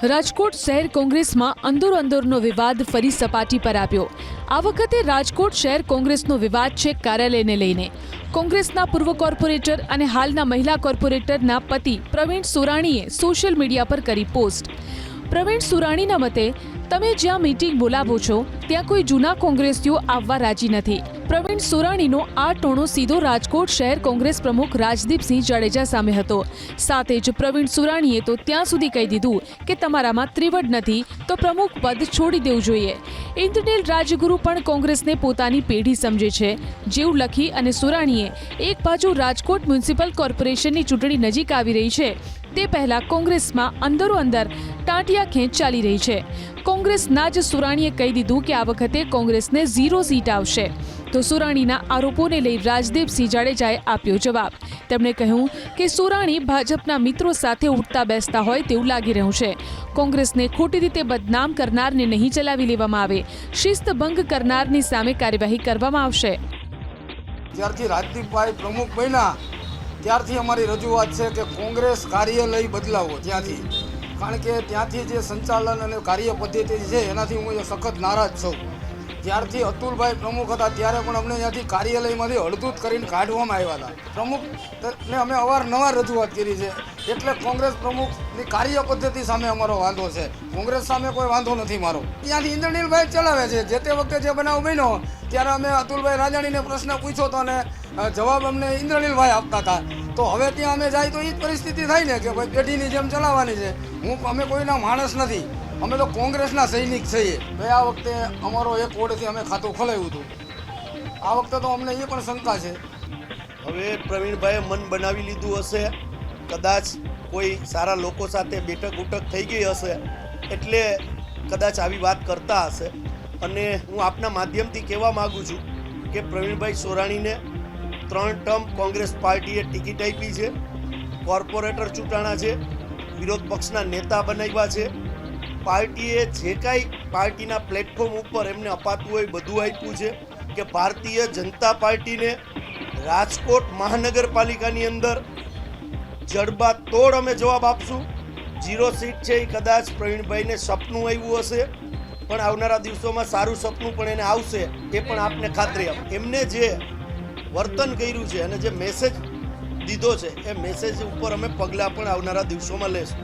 રાજકોટ શહેર કોંગ્રેસમાં અંદરો-અંદરનો વિવાદ ફરી સપાટી પર આવ્યો। આ વખતે રાજકોટ શહેર કોંગ્રેસનો વિવાદ છે કાર્યાલયને લઈને। કોંગ્રેસના પૂર્વ કોર્પોરેટર અને હાલના મહિલા કોર્પોરેટરના પતિ પ્રવીણ સુરાણીએ સોશિયલ મીડિયા પર કરી પોસ્ટ। પ્રવીણ સુરાણીના મતે તમે જ્યાં મીટિંગ બોલાવો છો ત્યાં કોઈ જૂના કોંગ્રેસીઓ આવવા રાજી નથી। પ્રવીણ સુરાણીનો આ ટોણો સીધો રાજકોટ શહેર કોંગ્રેસ પ્રમુખ રાજદીપસિંહ જાડેજા સામે હતો। સાથે જ પ્રવીણ સુરાણીએ તો ત્યાં સુધી કહી દીધું કે તમારામાં ત્રિવડ નથી તો પ્રમુખ પદ છોડી દેવું જોઈએ। ઇન્દ્રનીલ રાજગુરુ પણ કોંગ્રેસને પોતાની પેઢી સમજે છે જેવું લખી અને સુરાણીએ એક બાજુ રાજકોટ મ્યુનિસિપલ કોર્પોરેશનની ચૂંટણી નજીક આવી રહી છે તે પહેલા કોંગ્રેસમાં અંદરો-અંદર ટાંટિયા ખેંચ ચાલી રહી છે। કોંગ્રેસના જ સુરાણીએ કહી દીધું કે આ વખતે કોંગ્રેસને 0 સીટ આવશે। તો સુરાણીના આરોપોને લઈ રાજદીપસિંહ જાડેજાએ આપ્યો જવાબ। તેમણે કહ્યું કે સુરાણી ભાજપના મિત્રો સાથે ઉઠતા બેસતા હોય તેવું લાગી રહ્યું છે। કોંગ્રેસને ખોટી રીતે બદનામ કરનારને નહીં ચલાવી લેવામાં આવે, શિસ્તભંગ કરનારની સામે કાર્યવાહી કરવામાં આવશે। જ્યારથી રાજદીપભાઈ પ્રમુખ બન્યા ત્યારથી અમારી રજૂઆત છે કે કોંગ્રેસ કાર્યાલય બદલાવો ત્યાંથી, કારણ કે ત્યાંથી જે સંચાલન અને કાર્ય પદ્ધતિ છે એનાથી હું સખત નારાજ છું। જ્યારથી અતુલભાઈ પ્રમુખ હતા ત્યારે પણ અમને ત્યાંથી કાર્યાલયમાંથી હળદૂત કરીને કાઢવામાં આવ્યા હતા। પ્રમુખને અમે અવારનવાર રજૂઆત કરી છે, એટલે કોંગ્રેસ પ્રમુખની કાર્ય પદ્ધતિ સામે અમારો વાંધો છે, કોંગ્રેસ સામે કોઈ વાંધો નથી મારો। ત્યાંથી ઇન્દ્રનીલભાઈ ચલાવે છે। જે તે વખતે જે બનાવ બન્યો ત્યારે અમે અતુલભાઈ રાજાણીને પ્રશ્ન પૂછ્યો હતો અને જવાબ અમને ઇન્દ્રનીલભાઈ આપતા હતા। તો હવે ત્યાં અમે જાય તો એ જ પરિસ્થિતિ થાય ને કે ભાઈ પેઢીની જેમ ચલાવવાની છે। અમે કોઈના માણસ નથી, અમે તો કોંગ્રેસના સૈનિક છીએ। ગયા વખતે અમારો એક વોર્ડથી અમે ખાતું ખોલાવ્યું હતું, આ વખતે તો અમને એ પણ શંકા છે। હવે પ્રવીણભાઈએ મન બનાવી લીધું હશે, કદાચ કોઈ સારા લોકો સાથે બેઠક ઉઠક થઈ ગઈ હશે એટલે કદાચ આવી વાત કરતા હશે। અને હું આપના માધ્યમથી કહેવા માગું છું કે પ્રવીણભાઈ સોરાણીને 3 ટર્મ કોંગ્રેસ પાર્ટીએ ટિકિટ આપી છે, કોર્પોરેટર ચૂંટાણા છે, વિરોધ પક્ષના નેતા બનાવ્યા છે, પાર્ટીએ જે કાંઈ પાર્ટીના પ્લેટફોર્મ ઉપર એમને અપાતું હોય બધું આપ્યું છે કે ભારતીય જનતા પાર્ટીને રાજકોટ મહાનગરપાલિકાની અંદર જડબા તોડ અમે જવાબ આપશું। 0 સીટ છે એ કદાચ પ્રવીણભાઈને સપનું આવ્યું હશે, પણ આવનારા દિવસોમાં સારું સપનું પણ એને આવશે એ પણ આપને ખાતરી આપો। એમને જે વર્તન કર્યું છે અને જે મેસેજ દીધો છે એ મેસેજ ઉપર અમે પગલાં પણ આવનારા દિવસોમાં લેશું।